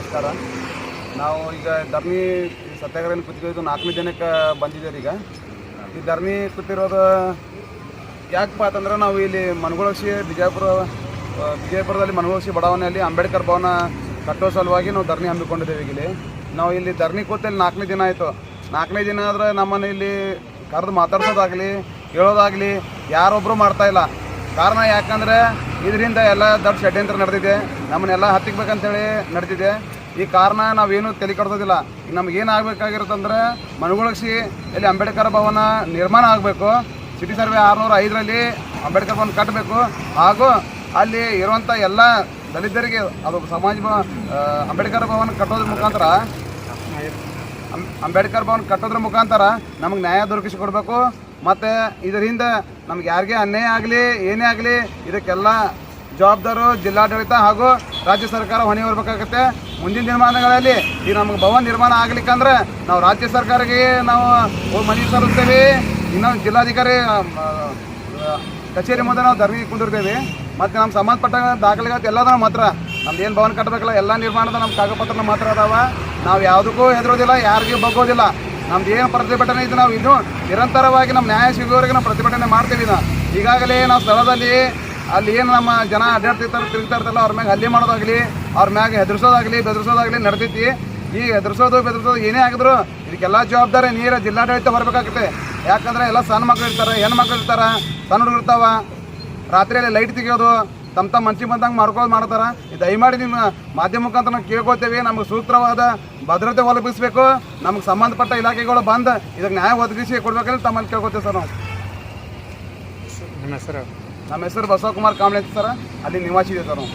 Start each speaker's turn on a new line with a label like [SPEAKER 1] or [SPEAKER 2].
[SPEAKER 1] ನಮಸ್ಕಾರ. ನಾವು ಈಗ ಧರಣಿ ಸತ್ಯಾಗ್ರಹ ಕೂತಿದ್ದು 4ನೇ ದಿನಕ್ಕೆ ಬಂದಿದ್ದೇವೆ. ಈಗ ಈ ಧರಣಿ ಕೂತಿರೋದು ಯಾಕಪ್ಪ ಅಂತಂದ್ರೆ ನಾವು ಇಲ್ಲಿ ಮನಗೊಳಸಿ ವಿಜಯಪುರದಲ್ಲಿ ಮನಗೊಳಸಿ ಬಡಾವಣೆಯಲ್ಲಿ ಅಂಬೇಡ್ಕರ್ ಭವನ ಕಟ್ಟೋ ಸಲುವಾಗಿ ನಾವು ಧರಣಿ ಹಮ್ಮಿಕೊಂಡಿದ್ದೇವೆ. ಇಲ್ಲಿ ನಾವು ಇಲ್ಲಿ ಧರಣಿ ಕೂತಲ್ಲಿ 4ನೇ ದಿನ ಆಯಿತು. 4ನೇ ದಿನ ಆದರೆ ನಮ್ಮನ್ನು ಇಲ್ಲಿ ಕರೆದು ಮಾತಾಡ್ಸೋದಾಗಲಿ ಹೇಳೋದಾಗಲಿ ಯಾರೊಬ್ಬರು ಮಾಡ್ತಾಯಿಲ್ಲ. ಕಾರಣ ಯಾಕಂದರೆ ಇದರಿಂದ ಎಲ್ಲ ದೊಡ್ಡ ಷಡ್ಯಂತ್ರ ನಡೆದಿದೆ, ನಮ್ಮನ್ನೆಲ್ಲ ಹತ್ತಿಕ್ಬೇಕಂತೇಳಿ ನಡೆದಿದೆ. ಈ ಕಾರಣ ನಾವೇನು ತಲೆ ಕೆಡ್ಸೋದಿಲ್ಲ. ಈಗ ನಮಗೇನು ಆಗಬೇಕಾಗಿರುತ್ತಂದ್ರೆ ಮನಗೊಳಸಿ ಇಲ್ಲಿ ಅಂಬೇಡ್ಕರ್ ಭವನ ನಿರ್ಮಾಣ ಆಗಬೇಕು. ಸಿಟಿ ಸರ್ವೆ 605ರಲ್ಲಿ ಅಂಬೇಡ್ಕರ್ ಭವನ ಕಟ್ಟಬೇಕು. ಹಾಗೂ ಅಲ್ಲಿ ಇರುವಂಥ ಎಲ್ಲ ದಲಿತರಿಗೆ ಅದು ಅಂಬೇಡ್ಕರ್ ಭವನ ಕಟ್ಟೋದ್ರ ಮುಖಾಂತರ ನಮಗೆ ನ್ಯಾಯ ದೊರಕಿಸಿ ಕೊಡಬೇಕು. ಮತ್ತು ಇದರಿಂದ ನಮ್ಗೆ ಯಾರಿಗೆ ಅನ್ಯಾಯ ಆಗಲಿ ಏನೇ ಆಗಲಿ ಇದಕ್ಕೆಲ್ಲ ಜವಾಬ್ದಾರು ಜಿಲ್ಲಾಡಳಿತ ಹಾಗೂ ರಾಜ್ಯ ಸರ್ಕಾರ ಹೊಣೆ ಹೊರಬೇಕಾಗುತ್ತೆ. ಮುಂದಿನ ದಿನಮಾನಗಳಲ್ಲಿ ಈಗ ನಮಗೆ ಭವನ ನಿರ್ಮಾಣ ಆಗ್ಲಿಕ್ಕಂದ್ರೆ ನಾವು ರಾಜ್ಯ ಸರ್ಕಾರಕ್ಕೆ ನಾವು ಮನವಿ ಸಲ್ಲಿಸ್ತೇವೆ. ಇನ್ನೊಂದು ಜಿಲ್ಲಾಧಿಕಾರಿ ಕಚೇರಿ ಮುಂದೆ ನಾವು ಧರಣಿ ಕುಂದಿರ್ತೇವೆ. ಮತ್ತು ನಮ್ಮ ಸಂಬಂಧಪಟ್ಟ ದಾಖಲೆಗಳು ಎಲ್ಲದೂ ಮಾತ್ರ ನಮ್ದು ಏನು ಭವನ ಕಟ್ಟಬೇಕಲ್ಲ ಎಲ್ಲ ನಿರ್ಮಾಣದ ನಮ್ಮ ಕಾಗದಪತ್ರ ಮಾತ್ರ ಅದಾವ. ನಾವು ಯಾವುದಕ್ಕೂ ಹೆದರೋದಿಲ್ಲ, ಯಾರಿಗೂ ಬಗ್ಗೋದಿಲ್ಲ. ನಮ್ದು ಏನು ಪ್ರತಿಭಟನೆ ಇದೆ ನಾವು ಇನ್ನೂ ನಿರಂತರವಾಗಿ ನಮ್ಮ ನ್ಯಾಯ ಸಿಗೋವರೆಗೆ ನಾವು ಪ್ರತಿಭಟನೆ ಮಾಡ್ತೀವಿ. ಈಗಾಗಲೇ ನಾವು ಸ್ಥಳದಲ್ಲಿ ಅಲ್ಲಿ ಏನು ನಮ್ಮ ಜನ ತಿರುಗ್ತಾ ಅವ್ರ ಮ್ಯಾಗ ಹಲ್ಲೆ ಮಾಡೋದಾಗಲಿ ಅವ್ರ ಮ್ಯಾಗ ಹೆದರ್ಸೋದಾಗಲಿ ಬೆದರ್ಸೋದಾಗಲಿ ನಡೆದೈತಿ. ಈ ಹೆದರ್ಸೋದು ಏನೇ ಆಗಿದ್ರು ಇದಕ್ಕೆಲ್ಲ ಜವಾಬ್ದಾರಿ ಜಿಲ್ಲಾಡಳಿತ ಹೊರಬೇಕಾಗುತ್ತೆ. ಯಾಕಂದರೆ ಎಲ್ಲ ಸಣ್ಣ ಮಕ್ಕಳು ಇರ್ತಾರೆ, ಹೆಣ್ಮಕ್ಳು ಇರ್ತಾರೆ, ಸಣ್ಣ ಹುಡುಗರು ಇರ್ತಾವೆ. ರಾತ್ರಿಯಲ್ಲಿ ಲೈಟ್ ತೆಗಿಯೋದು ತಮ್ಮ ಮನ್ಸಿಗೆ ಬಂದಂಗೆ ಮಾಡ್ತಾರೆ. ದಯಮಾಡಿ ನಿಮ್ಮ ಮಾಧ್ಯಮ ಮುಖಾಂತರ ನಾವು ಕೇಳ್ಕೊಳ್ತೇವೆ. ನಮಗೆ ಸೂಕ್ತವಾದ ಭದ್ರತೆ ಒದಗಿಸಬೇಕು. ನಮಗೆ ಸಂಬಂಧಪಟ್ಟ ಇಲಾಖೆಗಳು ಬಂದು ಇದಕ್ಕೆ ನ್ಯಾಯ ಒದಗಿಸಿ ಕೊಡ್ಬೇಕಂತ ತಮ್ಮಲ್ಲಿ ಕೇಳ್ಕೊತೇವೆ ಸರ್. ನಾವು ನಮ್ಮ ಹೆಸರು ಬಸವಕುಮಾರ್ ಕಾಂಬ್ಳೆ ಅಂತ ಸರ್. ಅಲ್ಲಿ ನಿವಾಸಿ ಇದೆ ಸರ್ ನಾವು.